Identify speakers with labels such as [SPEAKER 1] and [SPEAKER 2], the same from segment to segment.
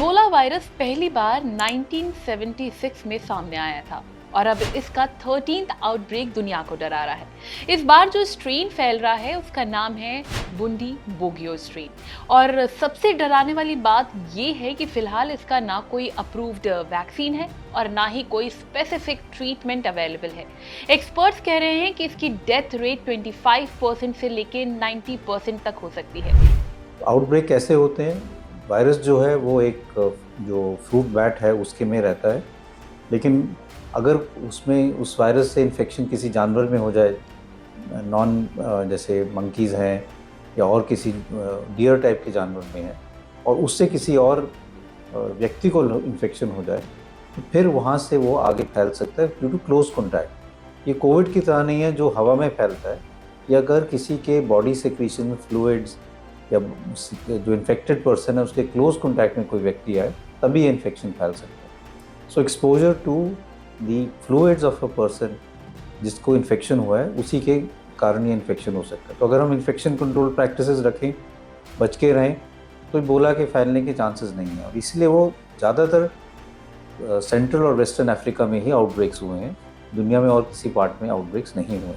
[SPEAKER 1] Ebola virus पहली बार 1976 में सामने आया था और अब इसका 13th आउटब्रेक दुनिया को डरा रहा है। इस बार जो स्ट्रेन फैल रहा है उसका नाम है बुंडी बोगियो स्ट्रेन और सबसे डराने वाली बात ये है कि फिलहाल इसका ना कोई अप्रूव्ड वैक्सीन है और ना ही कोई स्पेसिफिक ट्रीटमेंट अवेलेबल है। एक्सपर्ट्स कह रहे हैं कि इसकी डेथ रेट 25% से लेकर 90% तक हो सकती है।
[SPEAKER 2] आउटब्रेक कैसे होते हैं? वायरस जो है वो एक जो फ्रूट बैट है उसके में रहता है, लेकिन अगर उसमें उस वायरस से इन्फेक्शन किसी जानवर में हो जाए, जैसे मंकीज़ हैं या और किसी डियर टाइप के जानवर में है और उससे किसी और व्यक्ति को इन्फेक्शन हो जाए तो फिर वहाँ से वो आगे फैल सकता है ड्यू टू क्लोज कॉन्टैक्ट। ये कोविड की तरह नहीं है जो हवा में फैलता है, या अगर किसी के बॉडी सेक्रीशन में फ्लूइड्स या जो इन्फेक्टेड पर्सन है उसके क्लोज कॉन्टैक्ट में कोई व्यक्ति आए तभी ये इन्फेक्शन फैल सकता है। So exposure to the fluids of a person जिसको इन्फेक्शन हुआ है उसी के कारण ये इन्फेक्शन हो सकता है। तो अगर हम इन्फेक्शन कंट्रोल प्रैक्टिसेस रखें, बच के रहें, तो इबोला के फैलने के चांसेस नहीं हैं और इसलिए वो ज़्यादातर सेंट्रल और वेस्टर्न अफ्रीका में ही आउटब्रेक्स हुए हैं। दुनिया में और किसी पार्ट में आउटब्रेक्स नहीं हुए।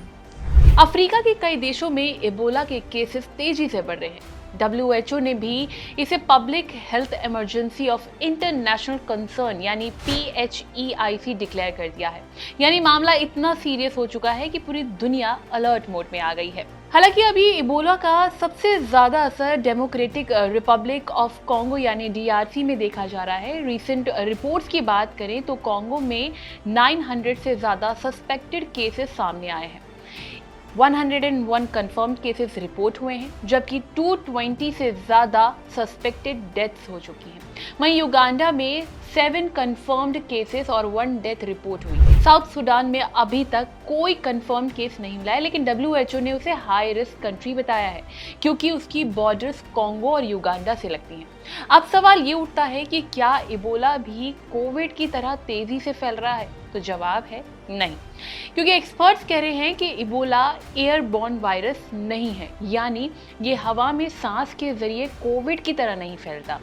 [SPEAKER 1] अफ्रीका के कई देशों में इबोला के केसेस तेजी से बढ़ रहे हैं। WHO ने भी इसे public health emergency of international concern यानी PHEIC डिक्लेयर कर दिया है। यानी मामला इतना सीरियस हो चुका है कि पूरी दुनिया अलर्ट मोड में आ गई है। हालांकि अभी इबोला का सबसे ज्यादा असर डेमोक्रेटिक रिपब्लिक ऑफ कॉन्गो यानी DRC में देखा जा रहा है। रिसेंट रिपोर्ट्स की बात करें तो कॉन्गो में 900 से ज्यादा सस्पेक्टेड केसेस सामने आए हैं। 101 कंफर्म्ड केसेस रिपोर्ट हुए हैं, जबकि 220 से ज़्यादा सस्पेक्टेड डेथ्स हो चुकी हैं। वहीं युगांडा में 7 कंफर्म्ड केसेस और 1 डेथ रिपोर्ट हुई। साउथ सुडान में अभी तक कोई कंफर्म्ड केस नहीं मिला है, लेकिन WHO ने उसे हाई रिस्क कंट्री बताया है क्योंकि उसकी बॉर्डर्स कॉन्गो और युगांडा से लगती हैं। अब सवाल ये उठता है कि क्या इबोला भी कोविड की तरह तेजी से फैल रहा है? तो जवाब है नहीं, क्योंकि एक्सपर्ट्स कह रहे हैं कि इबोला एयरबॉर्न वायरस नहीं है, यानी ये हवा में सांस के जरिए कोविड की तरह नहीं फैलता।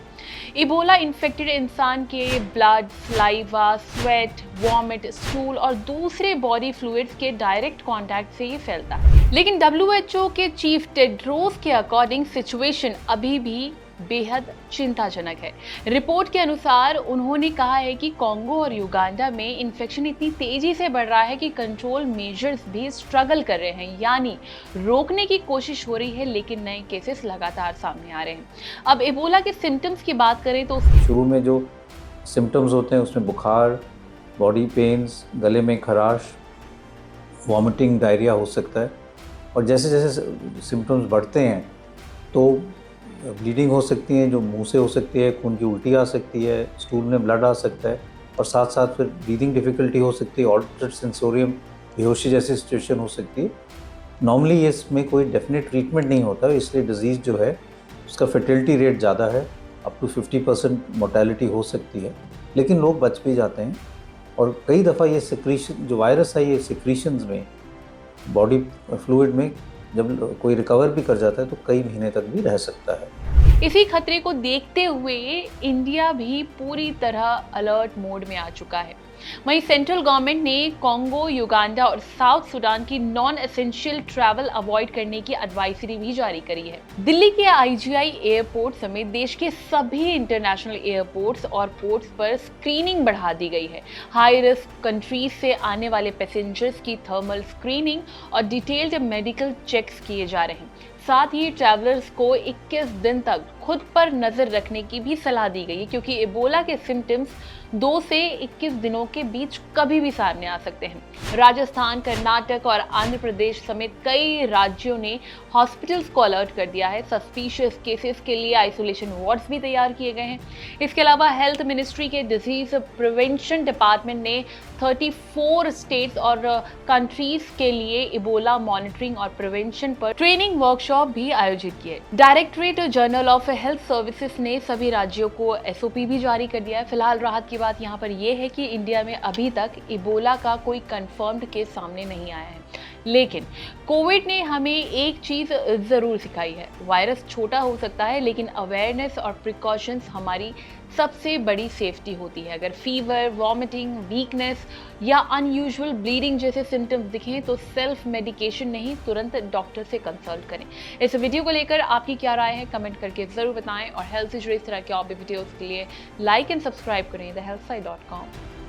[SPEAKER 1] इबोला इन्फेक्टेड इंसान के blood, saliva, sweat, vomit, stool और दूसरे बॉडी फ्लूइड्स के डायरेक्ट कांटेक्ट से ये फैलता है। लेकिन WHO के चीफ टेड्रोस के अकॉर्डिंग सिचुएशन अभी भी बेहद चिंताजनक है। रिपोर्ट के अनुसार उन्होंने कहा है कि कॉन्गो और युगांडा में इन्फेक्शन इतनी तेजी से बढ़ रहा है कि कंट्रोल मेजर्स भी स्ट्रगल कर रहे हैं, यानी रोकने की कोशिश हो रही है लेकिन नए केसेस लगातार सामने आ रहे हैं। अब इबोला के सिम्टम्स की बात करें तो
[SPEAKER 2] शुरू में जो सिम्टम्स होते हैं उसमें बुखार, बॉडी पेन्स, गले में खराश, वॉमिटिंग, डायरिया हो सकता है और जैसे जैसे सिम्टम्स बढ़ते हैं तो ब्लीडिंग हो सकती है, जो मुंह से हो सकती है, खून की उल्टी आ सकती है, स्टूल में ब्लड आ सकता है और साथ साथ फिर ब्रीदिंग डिफ़िकल्टी हो सकती है, ऑल्टर्ड सेंसोरियम, बेहोशी जैसी सिचुएशन हो सकती है। नॉर्मली इसमें कोई डेफिनेट ट्रीटमेंट नहीं होता, इसलिए डिजीज़ जो है उसका फर्टिलिटी रेट ज़्यादा है, अप टू 50% मोर्टेलिटी हो सकती है, लेकिन लोग बच भी जाते हैं। और कई दफ़ा ये सिक्रीशन जो वायरस है ये सिक्रीशंस में, बॉडी फ्लूइड में जब कोई रिकवर भी कर जाता है तो कई महीने तक भी रह सकता है।
[SPEAKER 1] इसी खतरे को देखते हुए इंडिया भी पूरी तरह अलर्ट मोड में आ चुका है। वहीं सेंट्रल गवर्नमेंट ने कॉन्गो, युगांडा और साउथ सुडान की नॉन एसेंशियल ट्रैवल अवॉइड करने की एडवाइजरी भी जारी करी है। दिल्ली के IGI एयरपोर्ट समेत देश के सभी इंटरनेशनल एयरपोर्ट्स और पोर्ट्स पर स्क्रीनिंग बढ़ा दी गई है। हाई रिस्क कंट्रीज से आने वाले पैसेंजर्स की थर्मल स्क्रीनिंग और डिटेल्ड मेडिकल चेक्स किए जा रहे हैं। साथ ही ट्रैवलर्स को 21 दिन तक खुद पर नजर रखने की भी सलाह दी गई है, क्योंकि इबोला के सिम्टम्स 2 से 21 दिनों के बीच कभी भी सामने आ सकते हैं। राजस्थान, कर्नाटक और आंध्र प्रदेश समेत कई राज्यों ने हॉस्पिटल्स को अलर्ट कर दिया है। सस्पिशियस केसेस के लिए आइसोलेशन वार्ड्स भी तैयार किए गए हैं। इसके अलावा हेल्थ मिनिस्ट्री के डिजीज प्रिवेंशन डिपार्टमेंट ने 34 स्टेट्स और कंट्रीज के लिए इबोला मॉनिटरिंग और प्रिवेंशन पर ट्रेनिंग वर्कशॉप भी आयोजित किए। Directorate general of health services ने सभी राज्यों को SOP भी जारी कर दिया है। फिलहाल राहत की बात यहाँ पर यह है कि इंडिया में अभी तक इबोला का कोई कंफर्म्ड केस सामने नहीं आया है। लेकिन कोविड ने हमें एक चीज़ ज़रूर सिखाई है, वायरस छोटा हो सकता है लेकिन अवेयरनेस और प्रिकॉशंस हमारी सबसे बड़ी सेफ्टी होती है। अगर फीवर, वॉमिटिंग, वीकनेस या अनयूजुअल ब्लीडिंग जैसे सिम्टम्स दिखें तो सेल्फ मेडिकेशन नहीं, तुरंत डॉक्टर से कंसल्ट करें। इस वीडियो को लेकर आपकी क्या राय है, कमेंट करके ज़रूर बताएं और हेल्थ से जुड़े इस तरह के और भी वीडियोज़ के लिए लाइक एंड सब्सक्राइब करें thehealthsite.com।